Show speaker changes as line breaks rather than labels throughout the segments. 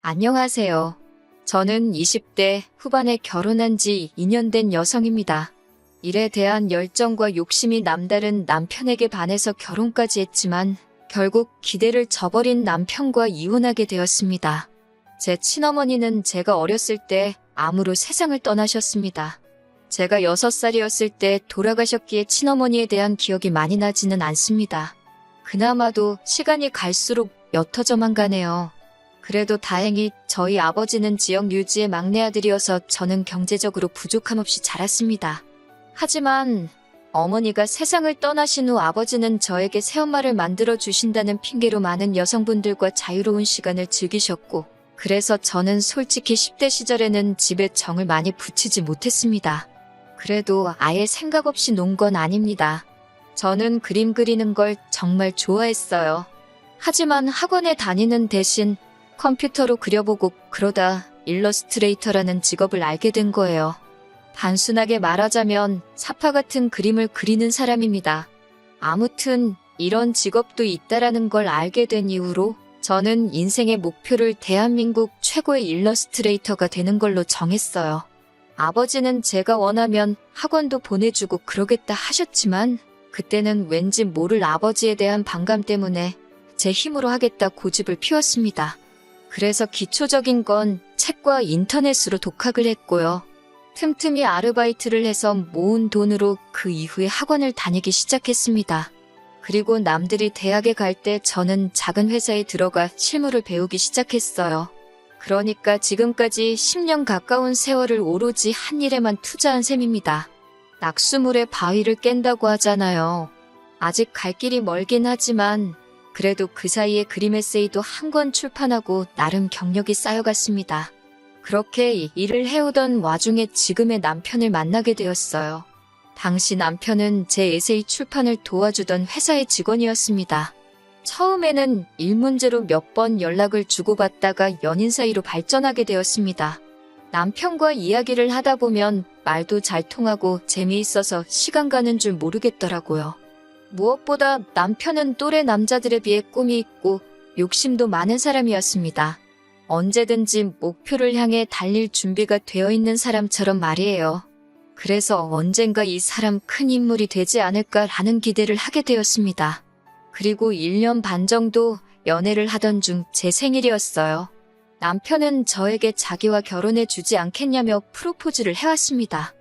안녕하세요. 저는 20대 후반에 결혼한 지 2년 된 여성입니다. 일에 대한 열정과 욕심이 남다른 남편에게 반해서 결혼까지 했지만 결국 기대를 저버린 남편과 이혼하게 되었습니다. 제 친어머니는 제가 어렸을 때 암으로 세상을 떠나셨습니다. 제가 6살이었을 때 돌아가셨기에 친어머니에 대한 기억이 많이 나지는 않습니다. 그나마도 시간이 갈수록 옅어져만 가네요. 그래도 다행히 저희 아버지는 지역 유지의 막내 아들이어서 저는 경제적으로 부족함 없이 자랐습니다. 하지만 어머니가 세상을 떠나신 후 아버지는 저에게 새엄마를 만들어 주신다는 핑계로 많은 여성분들과 자유로운 시간을 즐기셨고, 그래서 저는 솔직히 10대 시절에는 집에 정을 많이 붙이지 못했습니다. 그래도 아예 생각 없이 논 건 아닙니다. 저는 그림 그리는 걸 정말 좋아했어요. 하지만 학원에 다니는 대신 컴퓨터로 그려보고 그러다 일러스트레이터라는 직업을 알게 된 거예요. 단순하게 말하자면 사파 같은 그림을 그리는 사람입니다. 아무튼 이런 직업도 있다라는 걸 알게 된 이후로 저는 인생의 목표를 대한민국 최고의 일러스트레이터가 되는 걸로 정했어요. 아버지는 제가 원하면 학원도 보내주고 그러겠다 하셨지만 그때는 왠지 모를 아버지에 대한 반감 때문에 제 힘으로 하겠다 고집을 피웠습니다. 그래서 기초적인 건 책과 인터넷으로 독학을 했고요. 틈틈이 아르바이트를 해서 모은 돈으로 그 이후에 학원을 다니기 시작했습니다. 그리고 남들이 대학에 갈 때 저는 작은 회사에 들어가 실무를 배우기 시작했어요. 그러니까 지금까지 10년 가까운 세월을 오로지 한 일에만 투자한 셈입니다. 낙수물에 바위를 깬다고 하잖아요. 아직 갈 길이 멀긴 하지만 그래도 그 사이에 그림 에세이도 한 권 출판하고 나름 경력이 쌓여갔습니다. 그렇게 일을 해오던 와중에 지금의 남편을 만나게 되었어요. 당시 남편은 제 에세이 출판을 도와주던 회사의 직원이었습니다. 처음에는 일 문제로 몇 번 연락을 주고받다가 연인 사이로 발전하게 되었습니다. 남편과 이야기를 하다 보면 말도 잘 통하고 재미있어서 시간 가는 줄 모르겠더라고요. 무엇보다 남편은 또래 남자들에 비해 꿈이 있고 욕심도 많은 사람이었습니다. 언제든지 목표를 향해 달릴 준비가 되어 있는 사람처럼 말이에요. 그래서 언젠가 이 사람 큰 인물이 되지 않을까라는 기대를 하게 되었습니다. 그리고 1년 반 정도 연애를 하던 중 제 생일이었어요. 남편은 저에게 자기와 결혼해 주지 않겠냐며 프로포즈를 해왔습니다.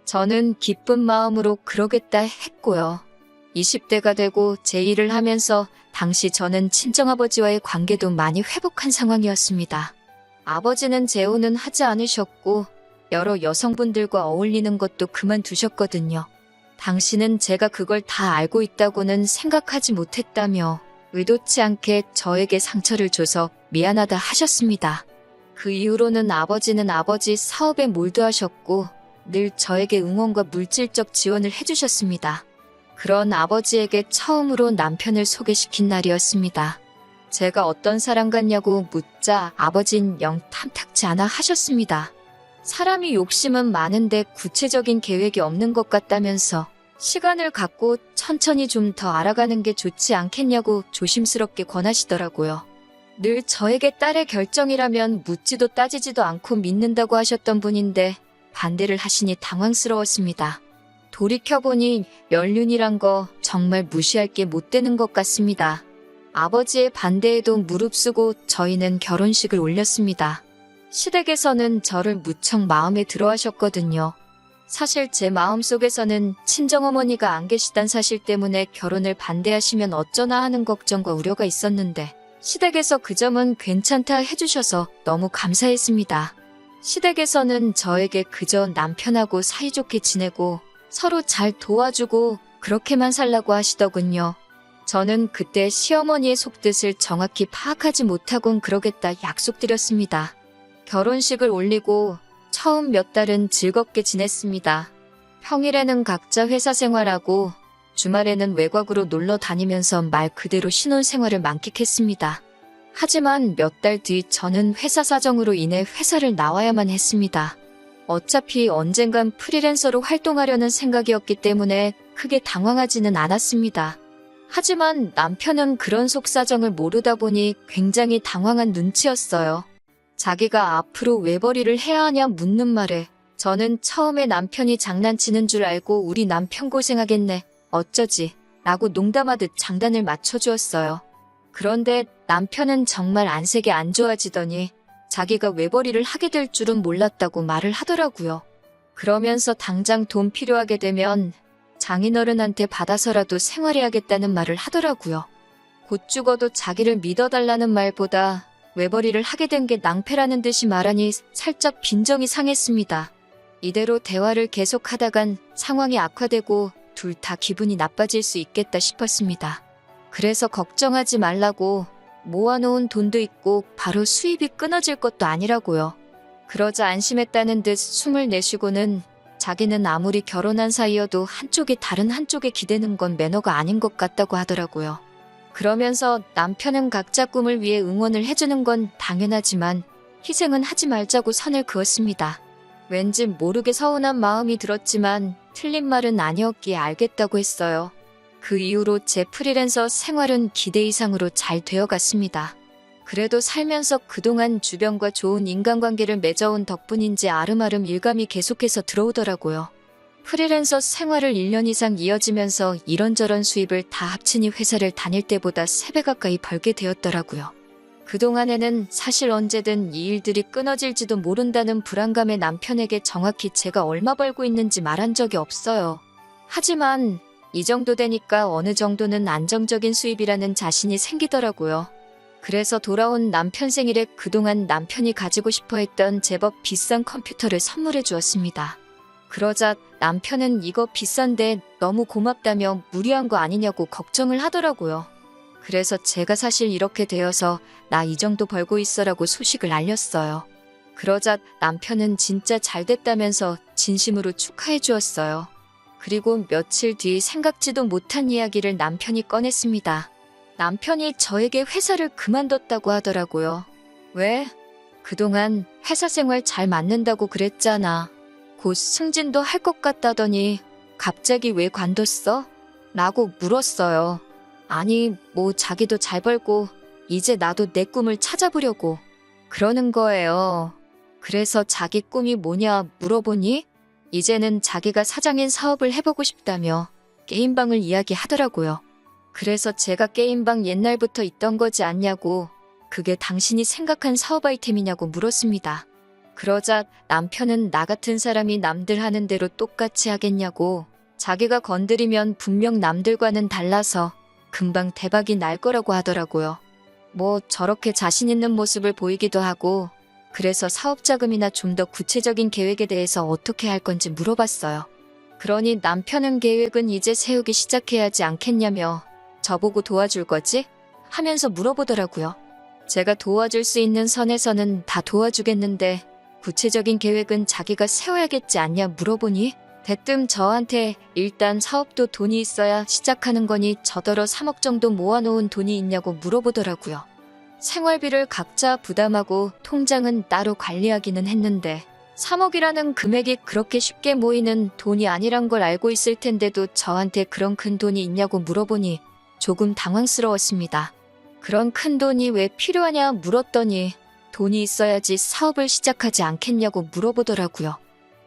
저는 기쁜 마음으로 그러겠다 했고요. 20대가 되고 제 일을 하면서 당시 저는 친정아버지와의 관계도 많이 회복한 상황이었습니다. 아버지는 재혼은 하지 않으셨고 여러 여성분들과 어울리는 것도 그만두셨거든요. 당시는 제가 그걸 다 알고 있다고는 생각하지 못했다며 의도치 않게 저에게 상처를 줘서 미안하다 하셨습니다. 그 이후로는 아버지는 아버지 사업에 몰두하셨고 늘 저에게 응원과 물질적 지원을 해주셨습니다. 그런 아버지에게 처음으로 남편을 소개시킨 날이었습니다. 제가 어떤 사람 같냐고 묻자 아버진 영 탐탁지 않아 하셨습니다. 사람이 욕심은 많은데 구체적인 계획이 없는 것 같다면서 시간을 갖고 천천히 좀 더 알아가는 게 좋지 않겠냐고 조심스럽게 권하시더라고요. 늘 저에게 딸의 결정이라면 묻지도 따지지도 않고 믿는다고 하셨던 분인데 반대를 하시니 당황스러웠습니다. 돌이켜보니 연륜이란 거 정말 무시할 게 못 되는 것 같습니다. 아버지의 반대에도 무릅쓰고 저희는 결혼식을 올렸습니다. 시댁에서는 저를 무척 마음에 들어 하셨거든요. 사실 제 마음속에서는 친정어머니가 안 계시단 사실 때문에 결혼을 반대하시면 어쩌나 하는 걱정과 우려가 있었는데 시댁에서 그 점은 괜찮다 해주셔서 너무 감사했습니다. 시댁에서는 저에게 그저 남편하고 사이좋게 지내고 서로 잘 도와주고 그렇게만 살라고 하시더군요. 저는 그때 시어머니의 속뜻을 정확히 파악하지 못하곤 그러겠다 약속드렸습니다. 결혼식을 올리고 처음 몇 달은 즐겁게 지냈습니다. 평일에는 각자 회사 생활하고 주말에는 외곽으로 놀러 다니면서 말 그대로 신혼생활을 만끽했습니다. 하지만 몇 달 뒤 저는 회사 사정으로 인해 회사를 나와야만 했습니다. 어차피 언젠간 프리랜서로 활동하려는 생각이었기 때문에 크게 당황하지는 않았습니다. 하지만 남편은 그런 속사정을 모르다 보니 굉장히 당황한 눈치였어요. 자기가 앞으로 외벌이를 해야 하냐 묻는 말에 저는 처음에 남편이 장난치는 줄 알고 우리 남편 고생하겠네, 어쩌지 라고 농담하듯 장단을 맞춰주었어요. 그런데 남편은 정말 안색이 안 좋아지더니 자기가 외벌이를 하게 될 줄은 몰랐다고 말을 하더라고요. 그러면서 당장 돈 필요하게 되면 장인어른한테 받아서라도 생활해야겠다는 말을 하더라고요. 곧 죽어도 자기를 믿어달라는 말보다 외벌이를 하게 된 게 낭패라는 듯이 말하니 살짝 빈정이 상했습니다. 이대로 대화를 계속하다간 상황이 악화되고 둘 다 기분이 나빠질 수 있겠다 싶었습니다. 그래서 걱정하지 말라고, 모아놓은 돈도 있고 바로 수입이 끊어질 것도 아니라고요. 그러자 안심했다는 듯 숨을 내쉬고는 자기는 아무리 결혼한 사이여도 한쪽이 다른 한쪽에 기대는 건 매너가 아닌 것 같다고 하더라고요. 그러면서 남편은 각자 꿈을 위해 응원을 해주는 건 당연하지만 희생은 하지 말자고 선을 그었습니다. 왠지 모르게 서운한 마음이 들었지만 틀린 말은 아니었기에 알겠다고 했어요. 그 이후로 제 프리랜서 생활은 기대 이상으로 잘 되어갔습니다. 그래도 살면서 그동안 주변과 좋은 인간관계를 맺어온 덕분인지 아름아름 일감이 계속해서 들어오더라고요. 프리랜서 생활을 1년 이상 이어지면서 이런저런 수입을 다 합치니 회사를 다닐 때보다 3배 가까이 벌게 되었더라고요. 그동안에는 사실 언제든 이 일들이 끊어질지도 모른다는 불안감에 남편에게 정확히 제가 얼마 벌고 있는지 말한 적이 없어요. 하지만 이 정도 되니까 어느 정도는 안정적인 수입이라는 자신이 생기더라고요. 그래서 돌아온 남편 생일에 그동안 남편이 가지고 싶어 했던 제법 비싼 컴퓨터를 선물해 주었습니다. 그러자 남편은 이거 비싼데 너무 고맙다며 무리한 거 아니냐고 걱정을 하더라고요. 그래서 제가 사실 이렇게 되어서 나 이 정도 벌고 있어라고 소식을 알렸어요. 그러자 남편은 진짜 잘 됐다면서 진심으로 축하해 주었어요. 그리고 며칠 뒤 생각지도 못한 이야기를 남편이 꺼냈습니다. 남편이 저에게 회사를 그만뒀다고 하더라고요. 왜? 그동안 회사 생활 잘 맞는다고 그랬잖아. 곧 승진도 할 것 같다더니 갑자기 왜 관뒀어? 라고 물었어요. 아니, 뭐 자기도 잘 벌고 이제 나도 내 꿈을 찾아보려고 그러는 거예요. 그래서 자기 꿈이 뭐냐 물어보니 이제는 자기가 사장인 사업을 해보고 싶다며 게임방을 이야기하더라고요. 그래서 제가 게임방 옛날부터 있던 거지 않냐고, 그게 당신이 생각한 사업 아이템이냐고 물었습니다. 그러자 남편은 나 같은 사람이 남들 하는 대로 똑같이 하겠냐고, 자기가 건드리면 분명 남들과는 달라서 금방 대박이 날 거라고 하더라고요. 뭐 저렇게 자신 있는 모습을 보이기도 하고, 그래서 사업 자금이나 좀 더 구체적인 계획에 대해서 어떻게 할 건지 물어봤어요. 그러니 남편은 계획은 이제 세우기 시작해야 하지 않겠냐며 저보고 도와줄 거지? 하면서 물어보더라고요. 제가 도와줄 수 있는 선에서는 다 도와주겠는데 구체적인 계획은 자기가 세워야겠지 않냐 물어보니 대뜸 저한테 일단 사업도 돈이 있어야 시작하는 거니 저더러 3억 정도 모아놓은 돈이 있냐고 물어보더라고요. 생활비를 각자 부담하고 통장은 따로 관리하기는 했는데 3억이라는 금액이 그렇게 쉽게 모이는 돈이 아니란 걸 알고 있을 텐데도 저한테 그런 큰 돈이 있냐고 물어보니 조금 당황스러웠습니다. 그런 큰 돈이 왜 필요하냐 물었더니 돈이 있어야지 사업을 시작하지 않겠냐고 물어보더라고요.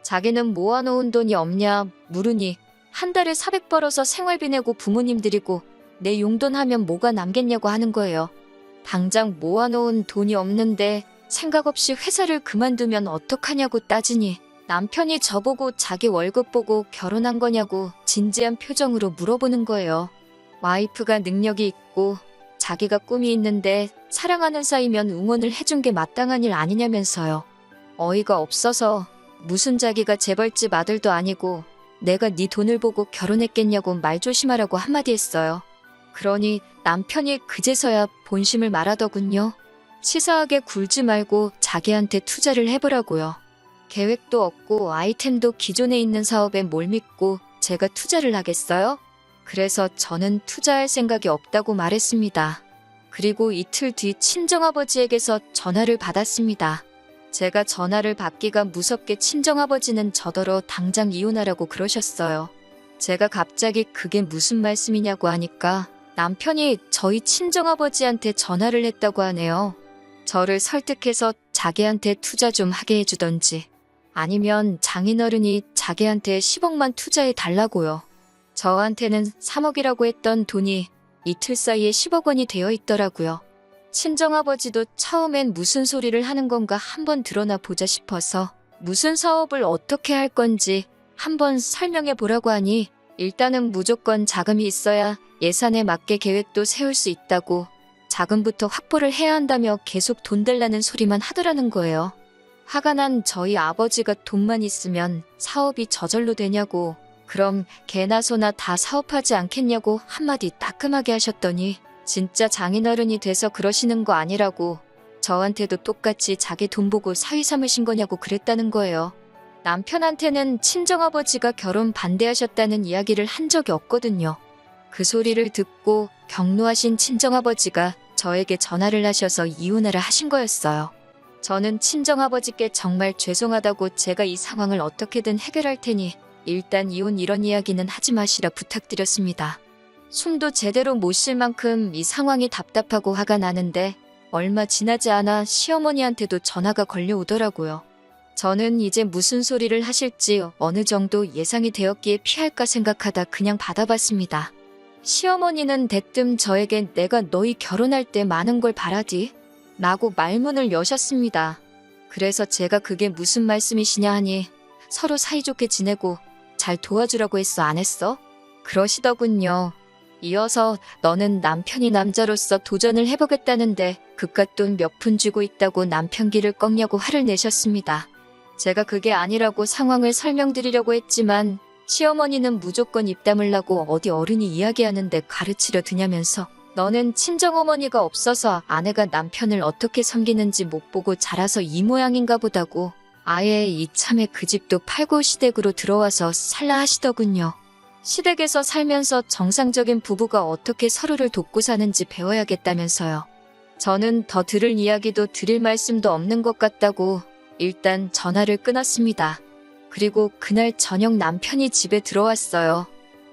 자기는 모아놓은 돈이 없냐 물으니 한 달에 400 벌어서 생활비 내고 부모님 드리고 내 용돈 하면 뭐가 남겠냐고 하는 거예요. 당장 모아놓은 돈이 없는데 생각 없이 회사를 그만두면 어떡하냐고 따지니 남편이 저보고 자기 월급 보고 결혼한 거냐고 진지한 표정으로 물어보는 거예요. 와이프가 능력이 있고 자기가 꿈이 있는데 사랑하는 사이면 응원을 해준 게 마땅한 일 아니냐면서요. 어이가 없어서 무슨 자기가 재벌집 아들도 아니고 내가 네 돈을 보고 결혼했겠냐고 말 조심하라고 한마디 했어요. 그러니 남편이 그제서야 본심을 말하더군요. 치사하게 굴지 말고 자기한테 투자를 해보라고요. 계획도 없고 아이템도 기존에 있는 사업에 뭘 믿고 제가 투자를 하겠어요? 그래서 저는 투자할 생각이 없다고 말했습니다. 그리고 이틀 뒤 친정아버지에게서 전화를 받았습니다. 제가 전화를 받기가 무섭게 친정아버지는 저더러 당장 이혼하라고 그러셨어요. 제가 갑자기 그게 무슨 말씀이냐고 하니까 남편이 저희 친정아버지한테 전화를 했다고 하네요. 저를 설득해서 자기한테 투자 좀 하게 해주던지 아니면 장인어른이 자기한테 10억만 투자해 달라고요. 저한테는 3억이라고 했던 돈이 이틀 사이에 10억 원이 되어 있더라고요. 친정아버지도 처음엔 무슨 소리를 하는 건가 한번 드러나 보자 싶어서 무슨 사업을 어떻게 할 건지 한번 설명해 보라고 하니 일단은 무조건 자금이 있어야 예산에 맞게 계획도 세울 수 있다고 자금부터 확보를 해야 한다며 계속 돈 달라는 소리만 하더라는 거예요. 화가 난 저희 아버지가 돈만 있으면 사업이 저절로 되냐고 그럼 개나 소나 다 사업하지 않겠냐고 한마디 따끔하게 하셨더니 진짜 장인어른이 돼서 그러시는 거 아니라고 저한테도 똑같이 자기 돈 보고 사위 삼으신 거냐고 그랬다는 거예요. 남편한테는 친정아버지가 결혼 반대하셨다는 이야기를 한 적이 없거든요. 그 소리를 듣고 격노하신 친정아버지가 저에게 전화를 하셔서 이혼하라 하신 거였어요. 저는 친정아버지께 정말 죄송하다고 제가 이 상황을 어떻게든 해결할 테니 일단 이혼 이런 이야기는 하지 마시라 부탁드렸습니다. 숨도 제대로 못 쉴 만큼 이 상황이 답답하고 화가 나는데 얼마 지나지 않아 시어머니한테도 전화가 걸려오더라고요. 저는 이제 무슨 소리를 하실지 어느 정도 예상이 되었기에 피할까 생각하다 그냥 받아봤습니다. 시어머니는 대뜸 저에게 내가 너희 결혼할 때 많은 걸 바라디? 라고 말문을 여셨습니다. 그래서 제가 그게 무슨 말씀이시냐 하니 서로 사이좋게 지내고 잘 도와주라고 했어 안 했어? 그러시더군요. 이어서 너는 남편이 남자로서 도전을 해보겠다는데 그깟 돈 몇 푼 쥐고 있다고 남편 길을 꺾냐고 화를 내셨습니다. 제가 그게 아니라고 상황을 설명드리려고 했지만 시어머니는 무조건 입 다물라고 어디 어른이 이야기하는데 가르치려 드냐면서 너는 친정어머니가 없어서 아내가 남편을 어떻게 섬기는지 못 보고 자라서 이 모양인가 보다고 아예 이참에 그 집도 팔고 시댁으로 들어와서 살라 하시더군요. 시댁에서 살면서 정상적인 부부가 어떻게 서로를 돕고 사는지 배워야겠다면서요. 저는 더 들을 이야기도 드릴 말씀도 없는 것 같다고 일단 전화를 끊었습니다. 그리고 그날 저녁 남편이 집에 들어왔어요.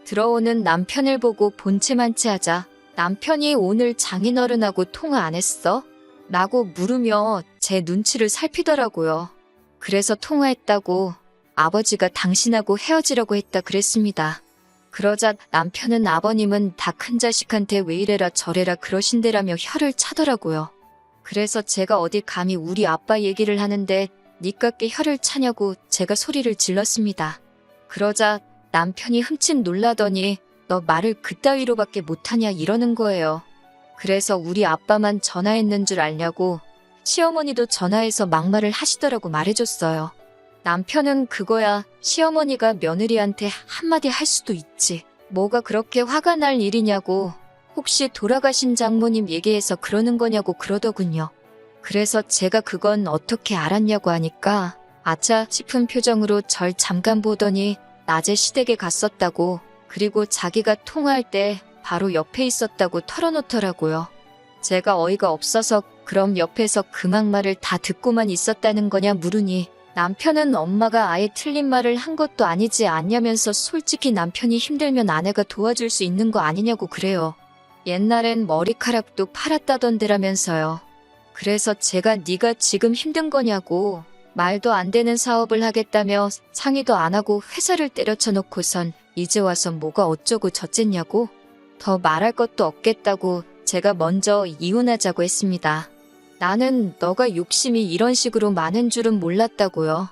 들어오는 남편을 보고 본체만체 하자 남편이 오늘 장인어른하고 통화 안 했어? 라고 물으며 제 눈치를 살피더라고요. 그래서 통화했다고 아버지가 당신하고 헤어지려고 했다 그랬습니다. 그러자 남편은 아버님은 다 큰 자식한테 왜 이래라 저래라 그러신대라며 혀를 차더라고요. 그래서 제가 어디 감히 우리 아빠 얘기를 하는데 니깎게 혀를 차냐고 제가 소리를 질렀습니다. 그러자 남편이 흠칫 놀라더니 너 말을 그따위로밖에 못하냐 이러는 거예요. 그래서 우리 아빠만 전화했는 줄 알냐고 시어머니도 전화해서 막말을 하시더라고 말해줬어요. 남편은 그거야 시어머니가 며느리한테 한마디 할 수도 있지. 뭐가 그렇게 화가 날 일이냐고 혹시 돌아가신 장모님 얘기해서 그러는 거냐고 그러더군요. 그래서 제가 그건 어떻게 알았냐고 하니까 아차 싶은 표정으로 절 잠깐 보더니 낮에 시댁에 갔었다고 그리고 자기가 통화할 때 바로 옆에 있었다고 털어놓더라고요. 제가 어이가 없어서 그럼 옆에서 그 막말을 다 듣고만 있었다는 거냐 물으니 남편은 엄마가 아예 틀린 말을 한 것도 아니지 않냐면서 솔직히 남편이 힘들면 아내가 도와줄 수 있는 거 아니냐고 그래요. 옛날엔 머리카락도 팔았다던데라면서요. 그래서 제가 네가 지금 힘든 거냐고 말도 안 되는 사업을 하겠다며 상의도 안 하고 회사를 때려쳐 놓고선 이제 와서 뭐가 어쩌고 저쨌냐고 더 말할 것도 없겠다고 제가 먼저 이혼하자고 했습니다. 나는 너가 욕심이 이런 식으로 많은 줄은 몰랐다고요.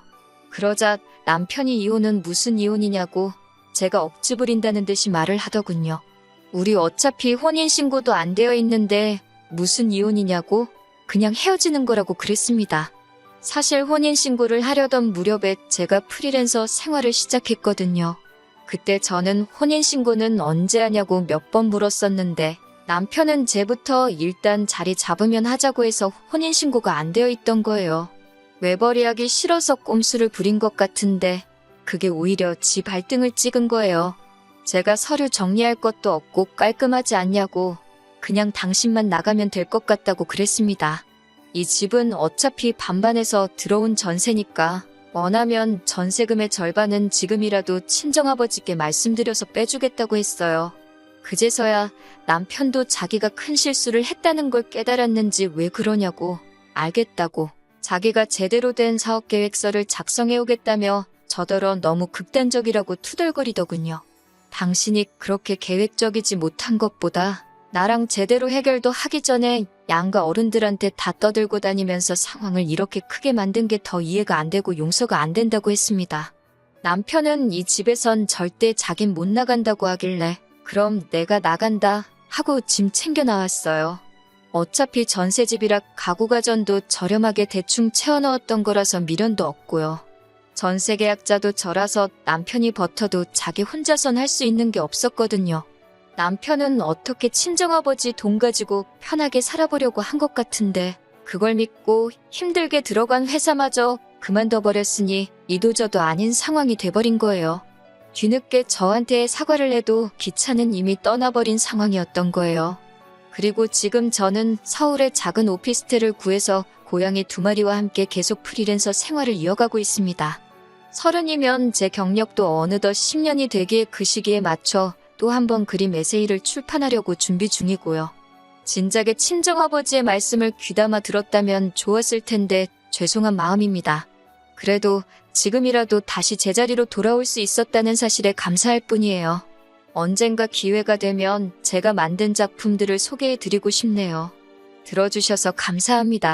그러자 남편이 이혼은 무슨 이혼이냐고 제가 억지 부린다는 듯이 말을 하더군요. 우리 어차피 혼인신고도 안 되어 있는데 무슨 이혼이냐고 그냥 헤어지는 거라고 그랬습니다. 사실 혼인신고를 하려던 무렵에 제가 프리랜서 생활을 시작했거든요. 그때 저는 혼인신고는 언제 하냐고 몇 번 물었었는데 남편은 제부터 일단 자리 잡으면 하자고 해서 혼인신고가 안 되어 있던 거예요. 외벌이하기 싫어서 꼼수를 부린 것 같은데 그게 오히려 지 발등을 찍은 거예요. 제가 서류 정리할 것도 없고 깔끔하지 않냐고 그냥 당신만 나가면 될 것 같다고 그랬습니다. 이 집은 어차피 반반에서 들어온 전세니까 원하면 전세금의 절반은 지금이라도 친정아버지께 말씀드려서 빼주겠다고 했어요. 그제서야 남편도 자기가 큰 실수를 했다는 걸 깨달았는지 왜 그러냐고 알겠다고 자기가 제대로 된 사업계획서를 작성해 오겠다며 저더러 너무 극단적이라고 투덜거리더군요. 당신이 그렇게 계획적이지 못한 것보다 나랑 제대로 해결도 하기 전에 양가 어른들한테 다 떠들고 다니면서 상황을 이렇게 크게 만든 게 더 이해가 안 되고 용서가 안 된다고 했습니다. 남편은 이 집에선 절대 자긴 못 나간다고 하길래 그럼 내가 나간다 하고 짐 챙겨 나왔어요. 어차피 전세집이라 가구가전도 저렴하게 대충 채워넣었던 거라서 미련도 없고요. 전세계약자도 저라서 남편이 버텨도 자기 혼자선 할 수 있는 게 없었거든요. 남편은 어떻게 친정아버지 돈 가지고 편하게 살아보려고 한 것 같은데 그걸 믿고 힘들게 들어간 회사마저 그만둬버렸으니 이도저도 아닌 상황이 돼버린 거예요. 뒤늦게 저한테 사과를 해도 기차는 이미 떠나버린 상황이었던 거예요. 그리고 지금 저는 서울에 작은 오피스텔을 구해서 고양이 2마리와 함께 계속 프리랜서 생활을 이어가고 있습니다. 30이면 제 경력도 어느덧 10년이 되기에 그 시기에 맞춰 또 한 번 그림 에세이를 출판하려고 준비 중이고요. 진작에 친정아버지의 말씀을 귀담아 들었다면 좋았을 텐데 죄송한 마음입니다. 그래도 지금이라도 다시 제자리로 돌아올 수 있었다는 사실에 감사할 뿐이에요. 언젠가 기회가 되면 제가 만든 작품들을 소개해드리고 싶네요. 들어주셔서 감사합니다.